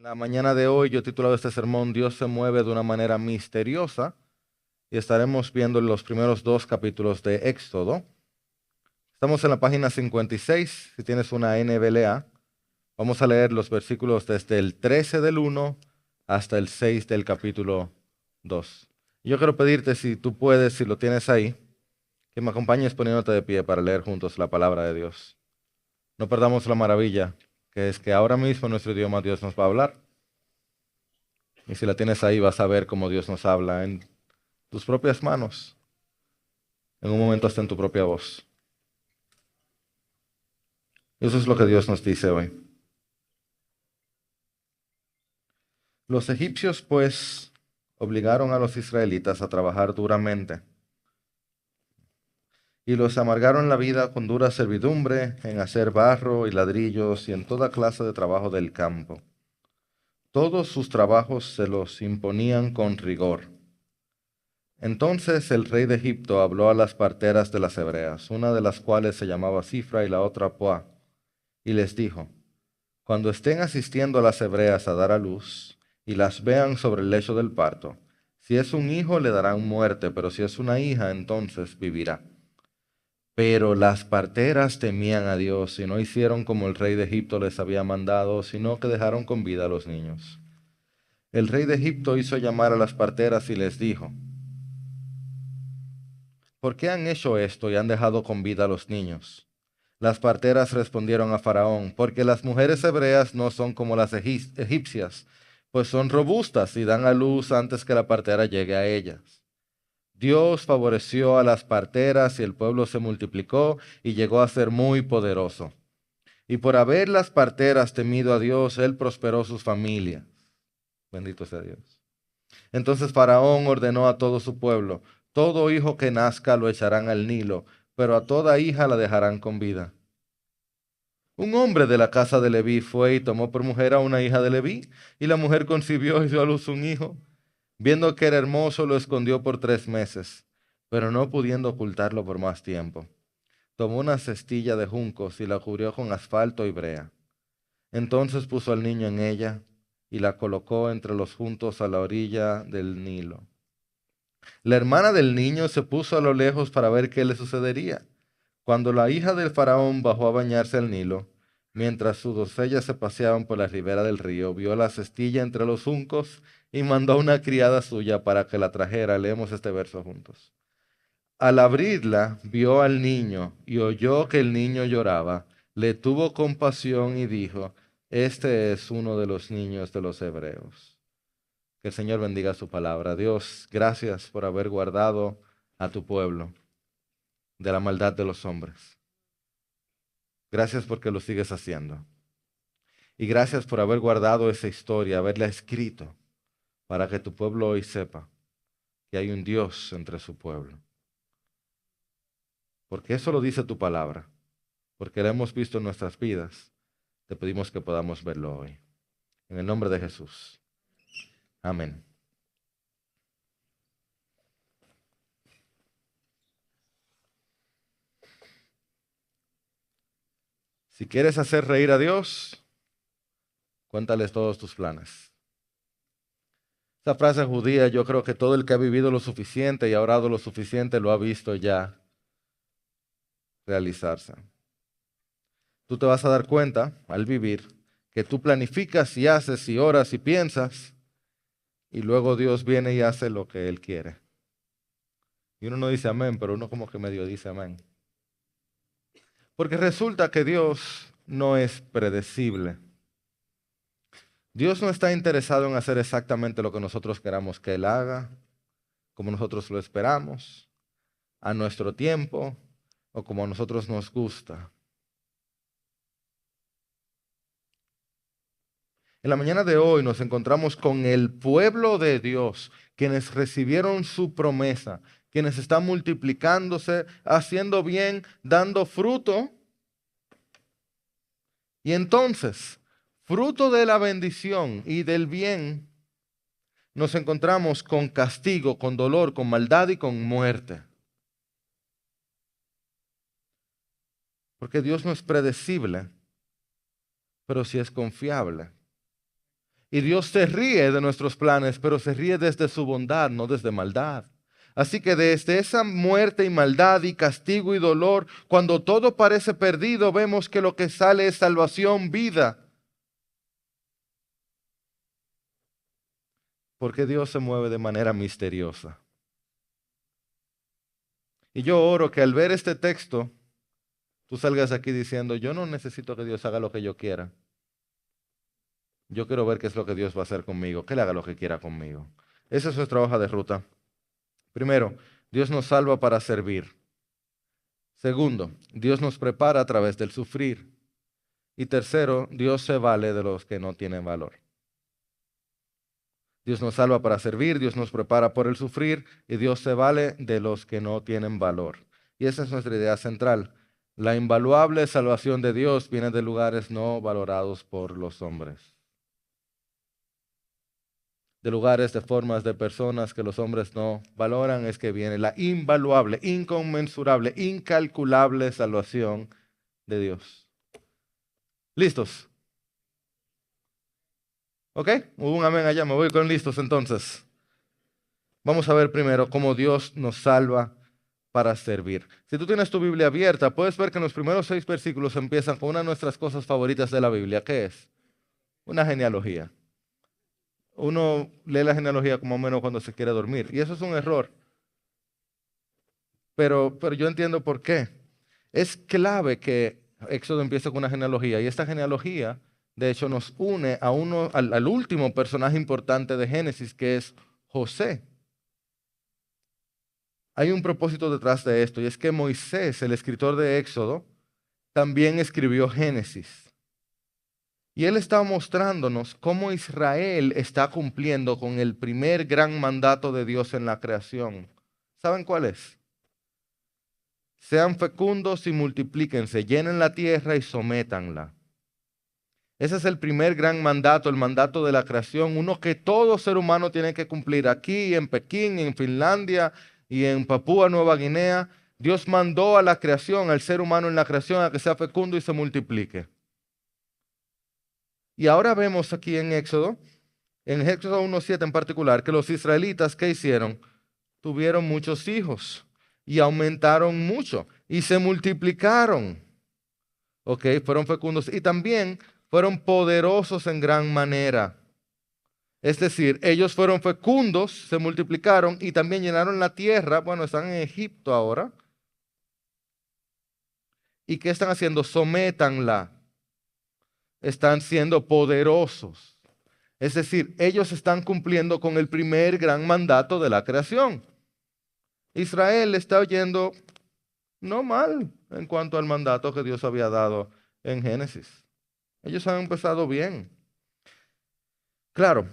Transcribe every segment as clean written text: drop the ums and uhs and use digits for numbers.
La mañana de hoy yo he titulado este sermón Dios se mueve de una manera misteriosa y estaremos viendo los primeros dos capítulos de Éxodo. Estamos en la página 56, si tienes una NBLA. Vamos a leer los versículos desde el 13 del 1 hasta el 6 del capítulo 2. Yo quiero pedirte, si tú puedes, si lo tienes ahí, que me acompañes poniéndote de pie para leer juntos la palabra de Dios. No perdamos la maravilla, que es que ahora mismo en nuestro idioma Dios nos va a hablar. Y si la tienes ahí, vas a ver cómo Dios nos habla en tus propias manos. En un momento hasta en tu propia voz. Eso es lo que Dios nos dice hoy. Los egipcios, pues, obligaron a los israelitas a trabajar duramente y los amargaron la vida con dura servidumbre en hacer barro y ladrillos y en toda clase de trabajo del campo. Todos sus trabajos se los imponían con rigor. Entonces el rey de Egipto habló a las parteras de las hebreas, una de las cuales se llamaba Cifra y la otra Puá, y les dijo: Cuando estén asistiendo a las hebreas a dar a luz y las vean sobre el lecho del parto, si es un hijo le darán muerte, pero si es una hija, entonces vivirá. Pero las parteras temían a Dios y no hicieron como el rey de Egipto les había mandado, sino que dejaron con vida a los niños. El rey de Egipto hizo llamar a las parteras y les dijo: ¿Por qué han hecho esto y han dejado con vida a los niños? Las parteras respondieron a Faraón: porque las mujeres hebreas no son como las egipcias, pues son robustas y dan a luz antes que la partera llegue a ellas. Dios favoreció a las parteras y el pueblo se multiplicó y llegó a ser muy poderoso. Y por haber las parteras temido a Dios, él prosperó sus familias. Bendito sea Dios. Entonces Faraón ordenó a todo su pueblo: todo hijo que nazca lo echarán al Nilo, pero a toda hija la dejarán con vida. Un hombre de la casa de Leví fue y tomó por mujer a una hija de Leví, y la mujer concibió y dio a luz un hijo. Viendo que era hermoso, lo escondió por 3 meses, pero no pudiendo ocultarlo por más tiempo. Tomó una cestilla de juncos y la cubrió con asfalto y brea. Entonces puso al niño en ella y la colocó entre los juntos a la orilla del Nilo. La hermana del niño se puso a lo lejos para ver qué le sucedería. Cuando la hija del faraón bajó a bañarse al Nilo, mientras sus doncellas se paseaban por la ribera del río, vio la cestilla entre los juncos y mandó a una criada suya para que la trajera. Leemos este verso juntos. Al abrirla, vio al niño y oyó que el niño lloraba. Le tuvo compasión y dijo: Este es uno de los niños de los hebreos. Que el Señor bendiga su palabra. Dios, gracias por haber guardado a tu pueblo de la maldad de los hombres. Gracias porque lo sigues haciendo. Y gracias por haber guardado esa historia, haberla escrito, para que tu pueblo hoy sepa que hay un Dios entre su pueblo. Porque eso lo dice tu palabra, porque lo hemos visto en nuestras vidas. Te pedimos que podamos verlo hoy. En el nombre de Jesús. Amén. Si quieres hacer reír a Dios, cuéntales todos tus planes. Esta frase judía, yo creo que todo el que ha vivido lo suficiente y ha orado lo suficiente lo ha visto ya realizarse. Tú te vas a dar cuenta al vivir que tú planificas y haces y oras y piensas y luego Dios viene y hace lo que Él quiere. Y uno no dice amén, pero uno como que medio dice amén. Porque resulta que Dios no es predecible. Dios no está interesado en hacer exactamente lo que nosotros queramos que Él haga, como nosotros lo esperamos, a nuestro tiempo o como a nosotros nos gusta. En la mañana de hoy nos encontramos con el pueblo de Dios, quienes recibieron su promesa, quienes están multiplicándose, haciendo bien, dando fruto. Y entonces, fruto de la bendición y del bien, nos encontramos con castigo, con dolor, con maldad y con muerte. Porque Dios no es predecible, pero sí es confiable. Y Dios se ríe de nuestros planes, pero se ríe desde su bondad, no desde maldad. Así que desde esa muerte y maldad y castigo y dolor, cuando todo parece perdido, vemos que lo que sale es salvación, vida. Porque Dios se mueve de manera misteriosa. Y yo oro que al ver este texto, tú salgas aquí diciendo, yo no necesito que Dios haga lo que yo quiera. Yo quiero ver qué es lo que Dios va a hacer conmigo, que Él haga lo que quiera conmigo. Esa es nuestra hoja de ruta. Primero, Dios nos salva para servir. Segundo, Dios nos prepara a través del sufrir. Y tercero, Dios se vale de los que no tienen valor. Dios nos salva para servir, Dios nos prepara por el sufrir y Dios se vale de los que no tienen valor. Y esa es nuestra idea central. La invaluable salvación de Dios viene de lugares no valorados por los hombres. De lugares, de formas, de personas que los hombres no valoran, es que viene la invaluable, inconmensurable, incalculable salvación de Dios. ¿Listos? ¿Ok? Hubo un amén allá, me voy con listos entonces. Vamos a ver primero cómo Dios nos salva para servir. Si tú tienes tu Biblia abierta, puedes ver que en los primeros 6 versículos empiezan con una de nuestras cosas favoritas de la Biblia. ¿Qué es? Una genealogía. Uno lee la genealogía como menos cuando se quiere dormir. Y eso es un error. Pero yo entiendo por qué. Es clave que Éxodo empiece con una genealogía. Y esta genealogía, de hecho, nos une a al último personaje importante de Génesis, que es José. Hay un propósito detrás de esto, y es que Moisés, el escritor de Éxodo, también escribió Génesis. Y él está mostrándonos cómo Israel está cumpliendo con el primer gran mandato de Dios en la creación. ¿Saben cuál es? Sean fecundos y multiplíquense, llenen la tierra y sométanla. Ese es el primer gran mandato, el mandato de la creación, uno que todo ser humano tiene que cumplir. Aquí en Pekín, en Finlandia y en Papúa Nueva Guinea, Dios mandó a la creación, al ser humano en la creación, a que sea fecundo y se multiplique. Y ahora vemos aquí en Éxodo 1:7 en particular, que los israelitas, ¿qué hicieron? Tuvieron muchos hijos y aumentaron mucho y se multiplicaron. ¿Ok? Fueron fecundos y también fueron poderosos en gran manera. Es decir, ellos fueron fecundos, se multiplicaron y también llenaron la tierra. Bueno, están en Egipto ahora. ¿Y qué están haciendo? Sométanla. Están siendo poderosos. Es decir, ellos están cumpliendo con el primer gran mandato de la creación. Israel está oyendo no mal en cuanto al mandato que Dios había dado en Génesis. Ellos han empezado bien. Claro,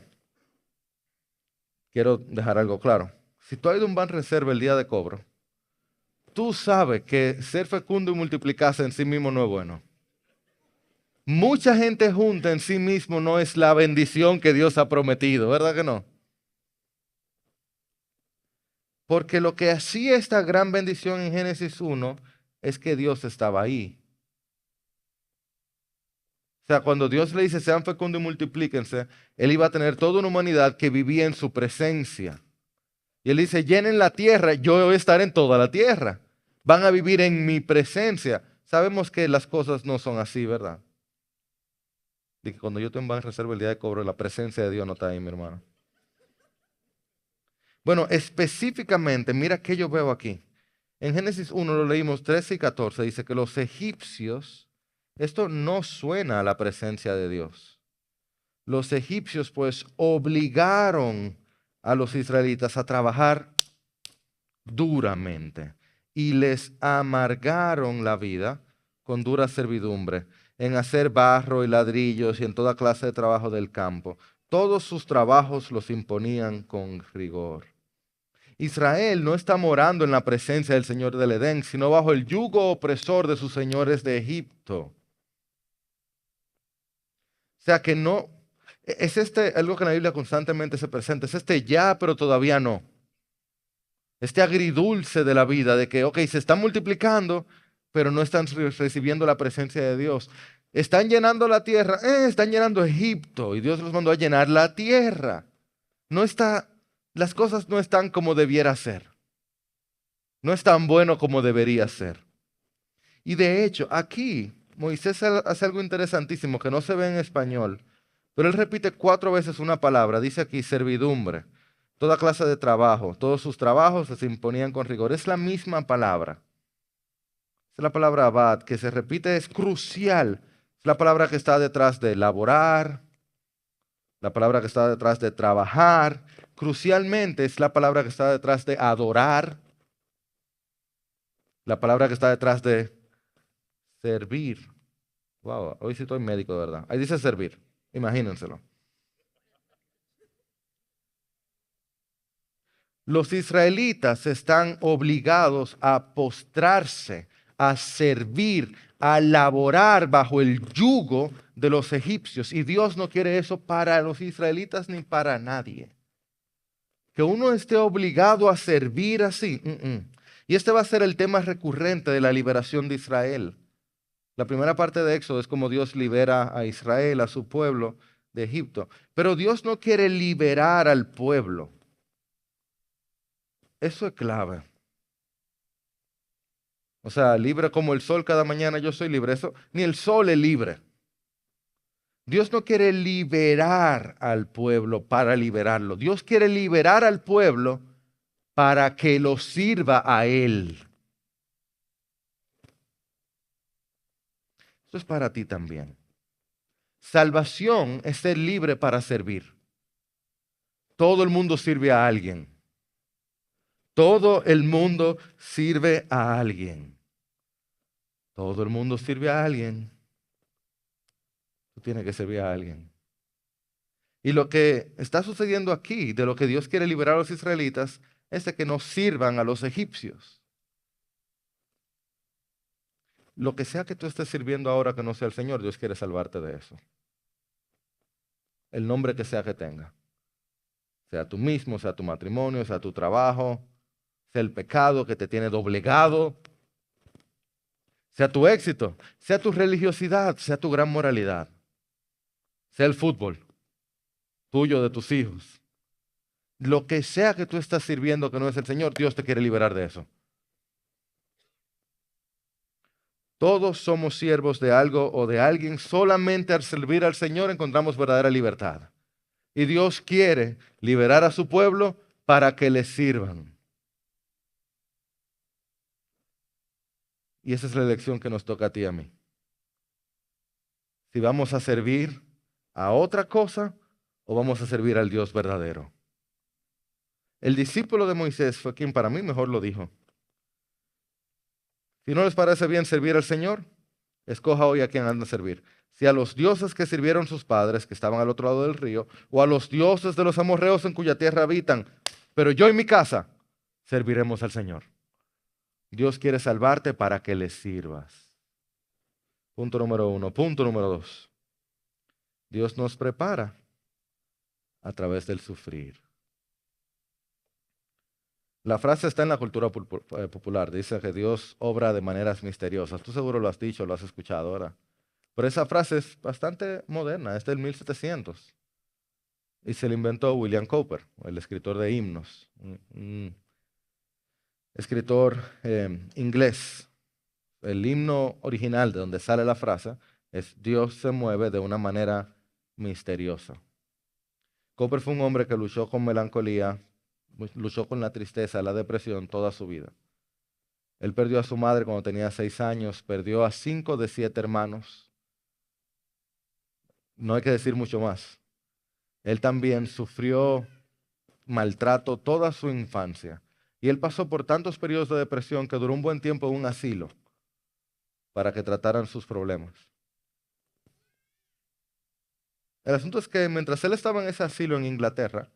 quiero dejar algo claro. Si tú has ido a un Banreserva el día de cobro, tú sabes que ser fecundo y multiplicarse en sí mismo no es bueno. Mucha gente junta en sí mismo no es la bendición que Dios ha prometido, ¿verdad que no? Porque lo que hacía esta gran bendición en Génesis 1 es que Dios estaba ahí. O sea, cuando Dios le dice sean fecundos y multiplíquense, Él iba a tener toda una humanidad que vivía en su presencia. Y Él dice, llenen la tierra, yo voy a estar en toda la tierra. Van a vivir en mi presencia. Sabemos que las cosas no son así, ¿verdad? De que cuando yo tengo en reserva el día de cobro, la presencia de Dios no está ahí, mi hermano. Bueno, específicamente, mira qué yo veo aquí. En Génesis 1 lo leímos 13 y 14, dice que los egipcios, esto no suena a la presencia de Dios. Los egipcios pues obligaron a los israelitas a trabajar duramente y les amargaron la vida con dura servidumbre en hacer barro y ladrillos y en toda clase de trabajo del campo. Todos sus trabajos los imponían con rigor. Israel no está morando en la presencia del Señor del Edén, sino bajo el yugo opresor de sus señores de Egipto. O sea que no, es algo que en la Biblia constantemente se presenta, es ya, pero todavía no. Este agridulce de la vida, de que, ok, se están multiplicando, pero no están recibiendo la presencia de Dios. Están llenando la tierra, están llenando Egipto y Dios los mandó a llenar la tierra. Las cosas no están como debiera ser. No es tan bueno como debería ser. Y de hecho, aquí Moisés hace algo interesantísimo que no se ve en español, pero él repite 4 veces una palabra. Dice aquí servidumbre, toda clase de trabajo, todos sus trabajos se imponían con rigor. Es la misma palabra. Es la palabra abad, que se repite, es crucial. Es la palabra que está detrás de laborar, la palabra que está detrás de trabajar. Crucialmente es la palabra que está detrás de adorar, la palabra que está detrás de servir. Wow, hoy sí estoy médico, de verdad. Ahí dice servir, imagínenselo. Los israelitas están obligados a postrarse, a servir, a laborar bajo el yugo de los egipcios. Y Dios no quiere eso para los israelitas ni para nadie. Que uno esté obligado a servir así. Y este va a ser el tema recurrente de la liberación de Israel. La primera parte de Éxodo es como Dios libera a Israel, a su pueblo de Egipto. Pero Dios no quiere liberar al pueblo. Eso es clave. O sea, libre como el sol cada mañana yo soy libre. Eso, ni el sol es libre. Dios no quiere liberar al pueblo para liberarlo. Dios quiere liberar al pueblo para que lo sirva a Él. Eso es para ti también. Salvación es ser libre para servir. Todo el mundo sirve a alguien. Todo el mundo sirve a alguien. Todo el mundo sirve a alguien. Tú tienes que servir a alguien. Y lo que está sucediendo aquí, de lo que Dios quiere liberar a los israelitas, es de que no sirvan a los egipcios. Lo que sea que tú estés sirviendo ahora que no sea el Señor, Dios quiere salvarte de eso. El nombre que sea que tenga. Sea tú mismo, sea tu matrimonio, sea tu trabajo, sea el pecado que te tiene doblegado, sea tu éxito, sea tu religiosidad, sea tu gran moralidad, sea el fútbol tuyo, de tus hijos. Lo que sea que tú estás sirviendo que no es el Señor, Dios te quiere liberar de eso. Todos somos siervos de algo o de alguien. Solamente al servir al Señor encontramos verdadera libertad. Y Dios quiere liberar a su pueblo para que le sirvan. Y esa es la elección que nos toca a ti y a mí. Si vamos a servir a otra cosa o vamos a servir al Dios verdadero. El discípulo de Moisés fue quien para mí mejor lo dijo. Si no les parece bien servir al Señor, escoja hoy a quién anda a servir. Si a los dioses que sirvieron sus padres, que estaban al otro lado del río, o a los dioses de los amorreos en cuya tierra habitan, pero yo y mi casa serviremos al Señor. Dios quiere salvarte para que le sirvas. Punto número 1. Punto número 2. Dios nos prepara a través del sufrir. La frase está en la cultura popular. Dice que Dios obra de maneras misteriosas. Tú seguro lo has dicho, lo has escuchado ahora. Pero esa frase es bastante moderna, es del 1700. Y se la inventó William Cowper, el escritor de himnos. Un escritor inglés. El himno original de donde sale la frase es Dios se mueve de una manera misteriosa. Cowper fue un hombre que luchó con melancolía, luchó con la tristeza, la depresión toda su vida. Él perdió a su madre cuando tenía 6 años, perdió a 5 de 7 hermanos. No hay que decir mucho más. Él también sufrió maltrato toda su infancia. Y él pasó por tantos periodos de depresión que duró un buen tiempo en un asilo para que trataran sus problemas. El asunto es que mientras él estaba en ese asilo en Inglaterra,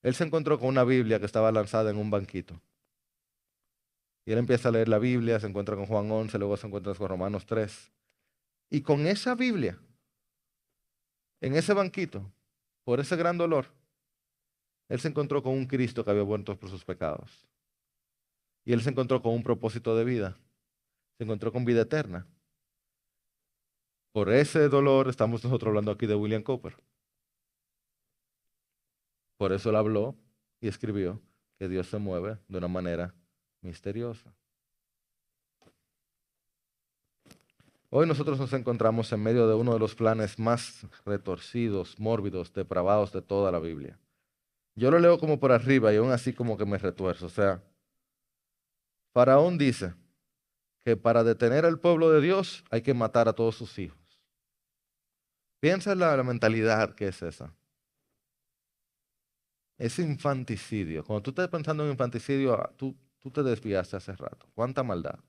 él se encontró con una Biblia que estaba lanzada en un banquito. Y él empieza a leer la Biblia, se encuentra con Juan 11, luego se encuentra con Romanos 3. Y con esa Biblia, en ese banquito, por ese gran dolor, él se encontró con un Cristo que había muerto por sus pecados. Y él se encontró con un propósito de vida. Se encontró con vida eterna. Por ese dolor estamos nosotros hablando aquí de William Cowper. Por eso él habló y escribió que Dios se mueve de una manera misteriosa. Hoy nosotros nos encontramos en medio de uno de los planes más retorcidos, mórbidos, depravados de toda la Biblia. Yo lo leo como por arriba y aún así como que me retuerzo. O sea, Faraón dice que para detener al pueblo de Dios hay que matar a todos sus hijos. Piensa en la mentalidad que es esa. Es infanticidio. Cuando tú estás pensando en infanticidio, tú te desviaste hace rato. ¿Cuánta maldad?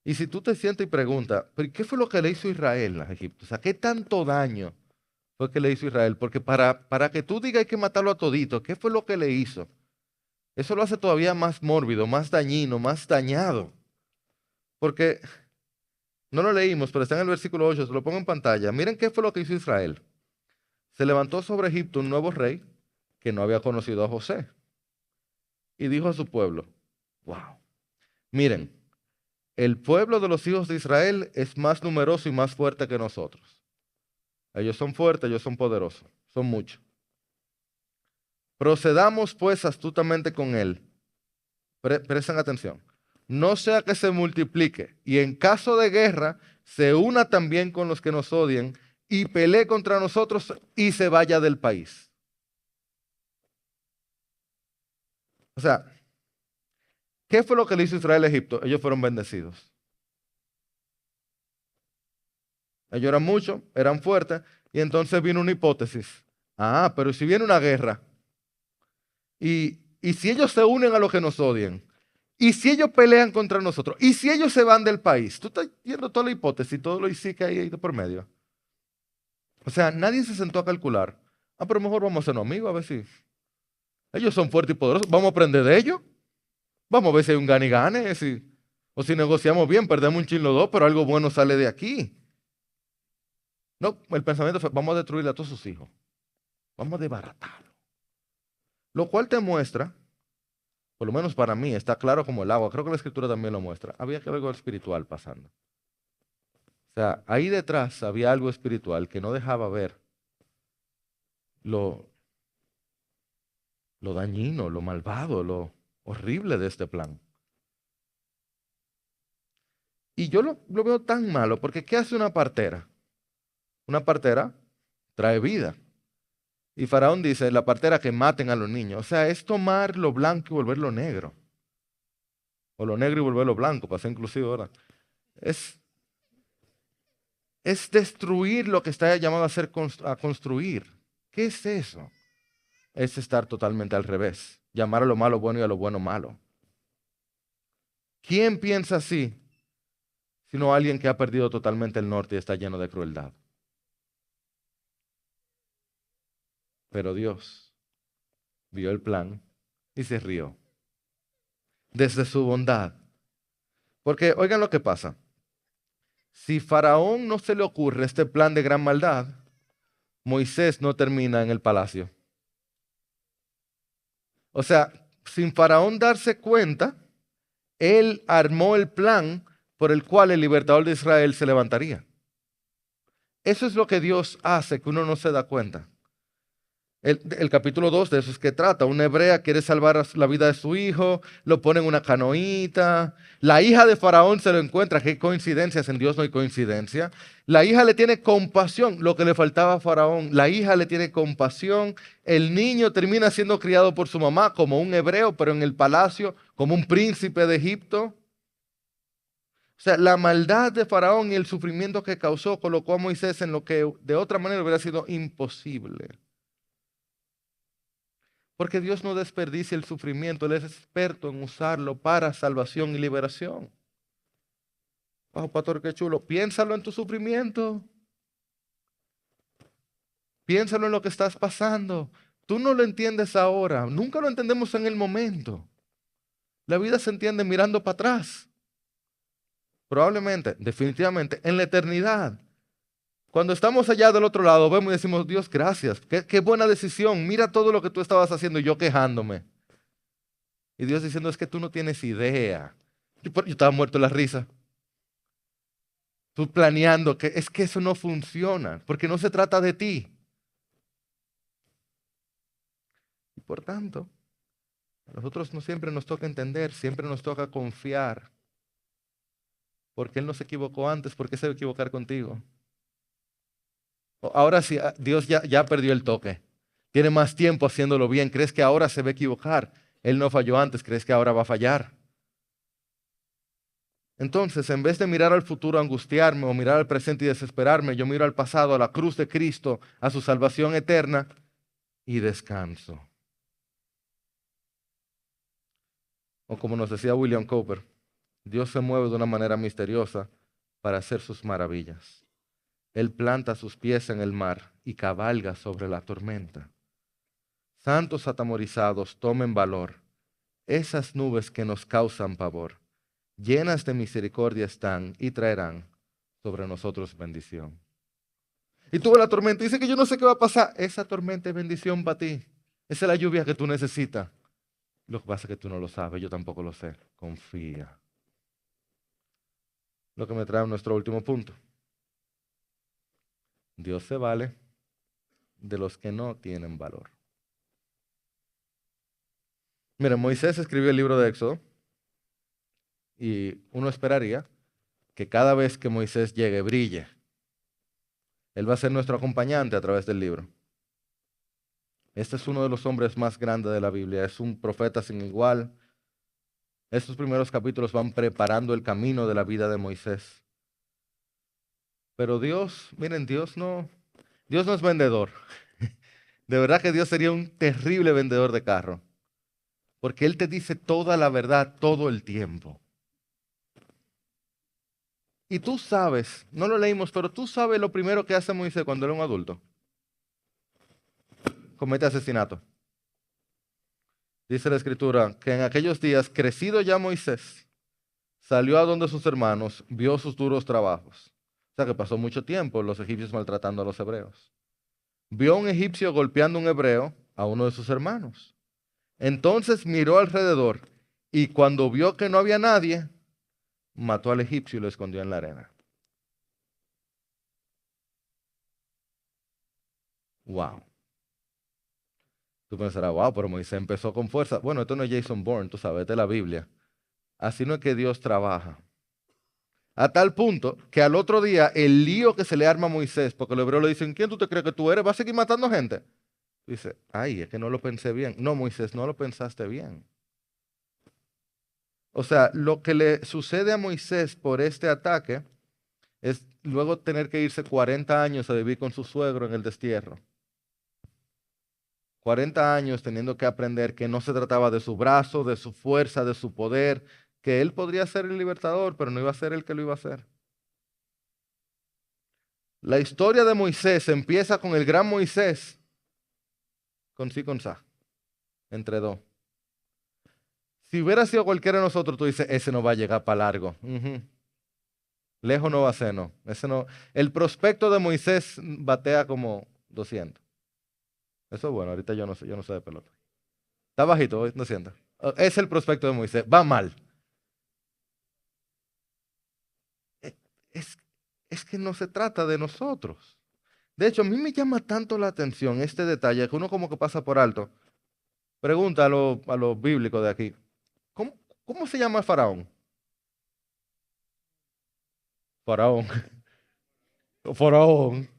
Y si tú te sientes y preguntas, ¿pero qué fue lo que le hizo Israel a Egipto? O sea, ¿qué tanto daño fue que le hizo Israel? Porque para que tú digas hay que matarlo a todito, ¿qué fue lo que le hizo? Eso lo hace todavía más mórbido, más dañino, más dañado. Porque no lo leímos, pero está en el versículo 8, se lo pongo en pantalla. Miren qué fue lo que hizo Israel. Se levantó sobre Egipto un nuevo rey que no había conocido a José. Y dijo a su pueblo, wow, miren, el pueblo de los hijos de Israel es más numeroso y más fuerte que nosotros. Ellos son fuertes, ellos son poderosos, son muchos. Procedamos pues astutamente con él. Presten atención. No sea que se multiplique y en caso de guerra se una también con los que nos odien y pelee contra nosotros y se vaya del país. O sea, ¿qué fue lo que le hizo Israel a Egipto? Ellos fueron bendecidos. Ellos eran muchos, eran fuertes, y entonces vino una hipótesis. Ah, pero si viene una guerra, y si ellos se unen a los que nos odian, y si ellos pelean contra nosotros, y si ellos se van del país, tú estás viendo toda la hipótesis, todo lo sí que hay ahí de por medio. O sea, nadie se sentó a calcular. Ah, pero mejor vamos a ser amigos, a ver si ellos son fuertes y poderosos, vamos a aprender de ellos. Vamos a ver si hay un gane y gane, o si negociamos bien, perdemos un chin los dos, pero algo bueno sale de aquí. No, el pensamiento fue, vamos a destruirle a todos sus hijos. Vamos a desbaratarlo. Lo cual te muestra, por lo menos para mí, está claro como el agua. Creo que la escritura también lo muestra. Había algo espiritual pasando. O sea, ahí detrás había algo espiritual que no dejaba ver lo, lo dañino, lo malvado, lo horrible de este plan. Y yo lo veo tan malo, porque ¿qué hace una partera? Una partera trae vida. Y Faraón dice, la partera que maten a los niños. O sea, es tomar lo blanco y volverlo negro. O lo negro y volverlo blanco, para ser inclusivo ahora. Es, es destruir lo que está llamado a construir. ¿Qué es eso? Es estar totalmente al revés. Llamar a lo malo bueno y a lo bueno malo. ¿Quién piensa así? Sino alguien que ha perdido totalmente el norte y está lleno de crueldad. Pero Dios vio el plan y se rió. Desde su bondad. Porque oigan lo que pasa. Si Faraón no se le ocurre este plan de gran maldad, Moisés no termina en el palacio. O sea, sin Faraón darse cuenta, él armó el plan por el cual el libertador de Israel se levantaría. Eso es lo que Dios hace, que uno no se da cuenta. El capítulo 2 de eso es que trata. Una hebrea quiere salvar la vida de su hijo, lo pone en una canoita. La hija de Faraón se lo encuentra. ¿Qué coincidencias? En Dios no hay coincidencia. La hija le tiene compasión, lo que le faltaba a Faraón. La hija le tiene compasión. El niño termina siendo criado por su mamá como un hebreo, pero en el palacio como un príncipe de Egipto. O sea, la maldad de Faraón y el sufrimiento que causó colocó a Moisés en lo que de otra manera hubiera sido imposible. Porque Dios no desperdicia el sufrimiento, Él es experto en usarlo para salvación y liberación. Oh, pastor, qué chulo. Piénsalo en tu sufrimiento. Piénsalo en lo que estás pasando. Tú no lo entiendes ahora. Nunca lo entendemos en el momento. La vida se entiende mirando para atrás. Probablemente, definitivamente, en la eternidad. Cuando estamos allá del otro lado, vemos y decimos, Dios, gracias. Qué buena decisión. Mira todo lo que tú estabas haciendo y yo quejándome. Y Dios diciendo, es que tú no tienes idea. Yo estaba muerto de la risa. Tú planeando que es que eso no funciona, porque no se trata de ti. Y por tanto, a nosotros no siempre nos toca entender, siempre nos toca confiar, porque Él no se equivocó antes, ¿por qué se va a equivocar contigo? Ahora sí, Dios ya perdió el toque. Tiene más tiempo haciéndolo bien. ¿Crees que ahora se va a equivocar? Él no falló antes, ¿crees que ahora va a fallar? Entonces, en vez de mirar al futuro, angustiarme o mirar al presente y desesperarme, yo miro al pasado, a la cruz de Cristo, a su salvación eterna y descanso. O como nos decía William Cowper, Dios se mueve de una manera misteriosa para hacer sus maravillas. Él planta sus pies en el mar y cabalga sobre la tormenta. Santos atemorizados, tomen valor. Esas nubes que nos causan pavor, llenas de misericordia están y traerán sobre nosotros bendición. Y tuve la tormenta, dice que yo no sé qué va a pasar. Esa tormenta es bendición para ti. Esa es la lluvia que tú necesitas. Lo que pasa es que tú no lo sabes, yo tampoco lo sé. Confía. Lo que me trae a nuestro último punto. Dios se vale de los que no tienen valor. Mira, Moisés escribió el libro de Éxodo y uno esperaría que cada vez que Moisés llegue brille. Él va a ser nuestro acompañante a través del libro. Este es uno de los hombres más grandes de la Biblia. Es un profeta sin igual. Estos primeros capítulos van preparando el camino de la vida de Moisés. Pero Dios, miren, Dios no es vendedor. De verdad que Dios sería un terrible vendedor de carro. Porque Él te dice toda la verdad todo el tiempo. Y tú sabes, no lo leímos, pero tú sabes lo primero que hace Moisés cuando era un adulto. Comete asesinato. Dice la Escritura que en aquellos días, crecido ya Moisés, salió a donde sus hermanos, vio sus duros trabajos. O sea que pasó mucho tiempo los egipcios maltratando a los hebreos. Vio a un egipcio golpeando a un hebreo, a uno de sus hermanos. Entonces miró alrededor y cuando vio que no había nadie, mató al egipcio y lo escondió en la arena. Wow. Tú pensarás, wow, pero Moisés empezó con fuerza. Bueno, esto no es Jason Bourne, tú sabes, de la Biblia. Así no es que Dios trabaja. A tal punto que al otro día el lío que se le arma a Moisés, porque los hebreos le dicen, ¿quién tú te crees que tú eres? ¿Vas a seguir matando gente? Dice, ay, es que no lo pensé bien. No, Moisés, no lo pensaste bien. O sea, lo que le sucede a Moisés por este ataque es luego tener que irse 40 años a vivir con su suegro en el destierro. 40 años teniendo que aprender que no se trataba de su brazo, de su fuerza, de su poder, que él podría ser el libertador, pero no iba a ser el que lo iba a hacer. La historia de Moisés empieza con el gran Moisés, con sí, con sa, entre dos. Si hubiera sido cualquiera de nosotros, tú dices, ese no va a llegar para largo. Lejos no va a ser, no. Ese no. El prospecto de Moisés batea como 200. Eso es bueno, ahorita yo no sé de pelota. Está bajito, 200. Es el prospecto de Moisés, va mal. Eh, Es, es que no se trata de nosotros. De hecho, a mí me llama tanto la atención este detalle que uno como que pasa por alto. Pregunta a los bíblicos de aquí. ¿Cómo, cómo se llama Faraón? Faraón. Faraón.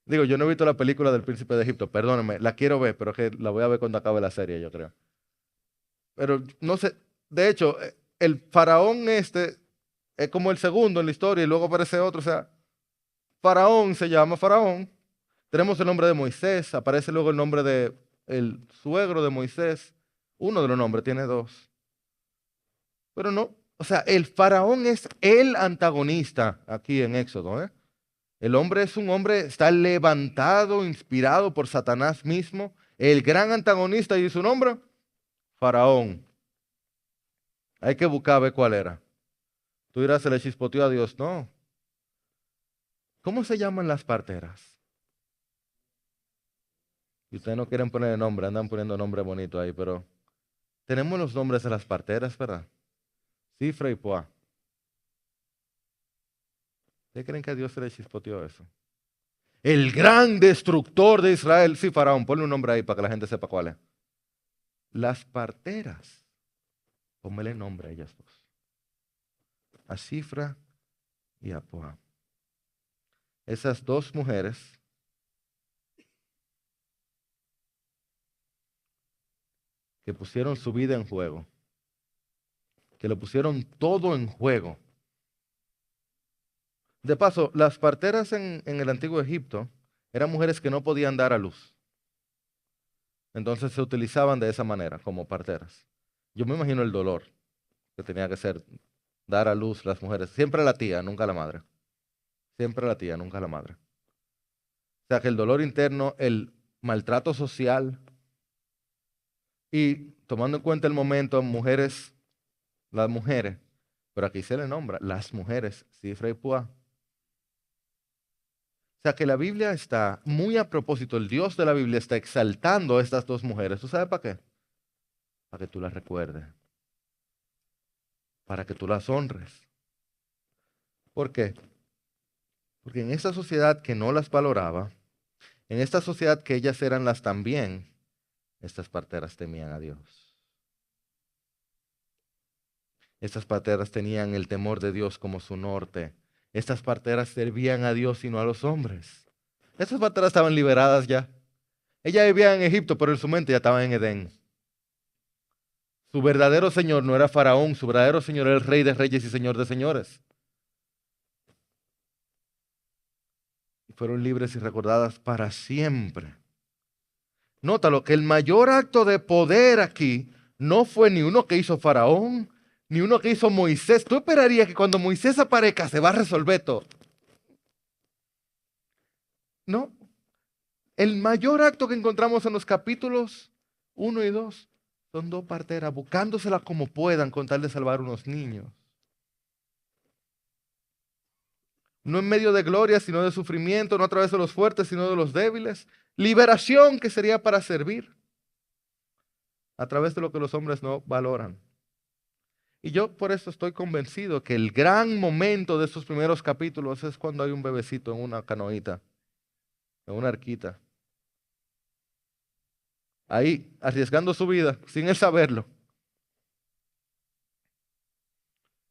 Digo, yo no he visto la película del Príncipe de Egipto, perdónenme, la quiero ver, pero es que la voy a ver cuando acabe la serie, yo creo. Pero no sé, de hecho, el faraón este es como el segundo en la historia y luego aparece otro, o sea, Faraón se llama Faraón. Tenemos el nombre de Moisés, aparece luego el nombre de el suegro de Moisés. Uno de los nombres, tiene dos. Pero no, o sea, el faraón es el antagonista aquí en Éxodo, ¿eh? El hombre es un hombre, está levantado, inspirado por Satanás mismo, el gran antagonista y su nombre, Faraón. Hay que buscar a ver cuál era. Tú dirás, se le chispoteó a Dios. No. ¿Cómo se llaman las parteras? Y ustedes no quieren poner el nombre, andan poniendo nombre bonito ahí, pero tenemos los nombres de las parteras, ¿verdad? Cifra y Poa. ¿Ustedes creen que a Dios se le chispoteó eso? El gran destructor de Israel. Sí, Faraón, ponle un nombre ahí para que la gente sepa cuál es. Las parteras. Póngale nombre a ellas dos. A Cifra y a Poa. Esas dos mujeres que pusieron su vida en juego, que lo pusieron todo en juego. De paso, las parteras en el antiguo Egipto eran mujeres que no podían dar a luz. Entonces se utilizaban de esa manera, como parteras. Yo me imagino el dolor que tenía que ser dar a luz las mujeres. Siempre la tía, nunca la madre. Siempre la tía, nunca la madre. O sea que el dolor interno, el maltrato social y tomando en cuenta el momento, mujeres, las mujeres, pero aquí se le nombra, las mujeres, Cifra y Púa. O sea que la Biblia está muy a propósito, el Dios de la Biblia está exaltando a estas dos mujeres. ¿Tú sabes para qué? Para que tú las recuerdes, para que tú las honres. ¿Por qué? Porque en esta sociedad que no las valoraba, en esta sociedad que ellas eran las también, estas parteras temían a Dios. Estas parteras tenían el temor de Dios como su norte. Estas parteras servían a Dios y no a los hombres. Estas parteras estaban liberadas ya. Ellas vivían en Egipto, pero en su mente ya estaban en Edén. Su verdadero Señor no era Faraón, su verdadero Señor era el Rey de Reyes y Señor de Señores. Y fueron libres y recordadas para siempre. Nótalo que el mayor acto de poder aquí no fue ni uno que hizo Faraón, ni uno que hizo Moisés. Tú esperarías que cuando Moisés aparezca se va a resolver todo. No. El mayor acto que encontramos en los capítulos 1 y 2 son dos parteras buscándosela como puedan con tal de salvar unos niños. No en medio de gloria, sino de sufrimiento, no a través de los fuertes, sino de los débiles. Liberación que sería para servir a través de lo que los hombres no valoran. Y yo por eso estoy convencido que el gran momento de estos primeros capítulos es cuando hay un bebecito en una canoita, en una arquita. Ahí, arriesgando su vida, sin él saberlo.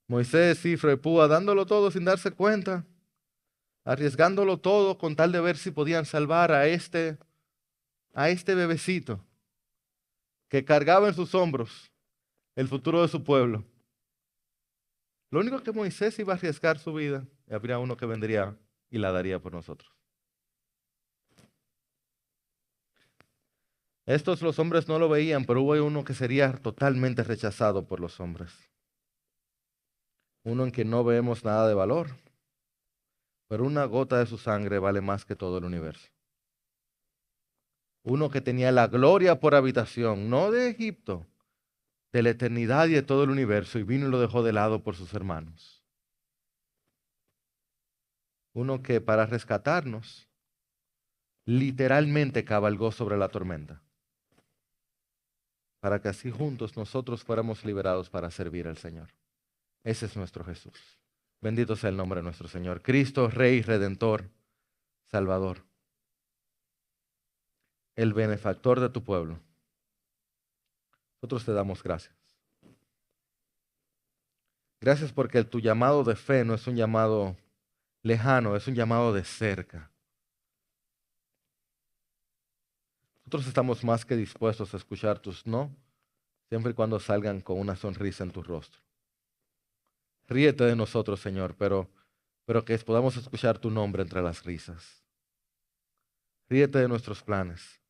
Moisés, Cifra y Púa, dándolo todo sin darse cuenta, arriesgándolo todo con tal de ver si podían salvar a este bebecito que cargaba en sus hombros el futuro de su pueblo. Lo único que Moisés iba a arriesgar su vida, y habría uno que vendría y la daría por nosotros. Estos los hombres no lo veían, pero hubo uno que sería totalmente rechazado por los hombres. Uno en que no vemos nada de valor, pero una gota de su sangre vale más que todo el universo. Uno que tenía la gloria por habitación, no de Egipto, de la eternidad y de todo el universo, y vino y lo dejó de lado por sus hermanos. Uno que para rescatarnos, literalmente cabalgó sobre la tormenta, para que así juntos nosotros fuéramos liberados para servir al Señor. Ese es nuestro Jesús. Bendito sea el nombre de nuestro Señor. Cristo, Rey, Redentor, Salvador. El benefactor de tu pueblo. Nosotros te damos gracias. Gracias porque tu llamado de fe no es un llamado lejano, es un llamado de cerca. Nosotros estamos más que dispuestos a escuchar tus no, siempre y cuando salgan con una sonrisa en tu rostro. Ríete de nosotros, Señor, pero que podamos escuchar tu nombre entre las risas. Ríete de nuestros planes,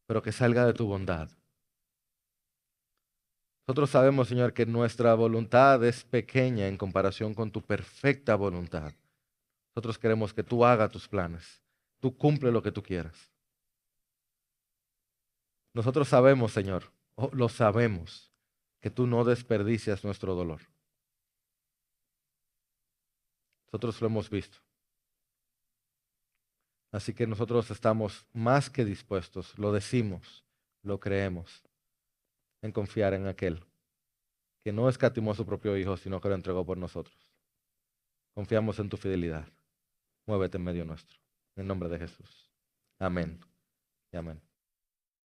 pero que salga de tu bondad. Nosotros sabemos, Señor, que nuestra voluntad es pequeña en comparación con tu perfecta voluntad. Nosotros queremos que tú hagas tus planes, tú cumple lo que tú quieras. Nosotros sabemos, Señor, lo sabemos, que tú no desperdicias nuestro dolor. Nosotros lo hemos visto. Así que nosotros estamos más que dispuestos, lo decimos, lo creemos, en confiar en aquel que no escatimó a su propio Hijo, sino que lo entregó por nosotros. Confiamos en tu fidelidad. Muévete en medio nuestro. En nombre de Jesús. Amén y amén.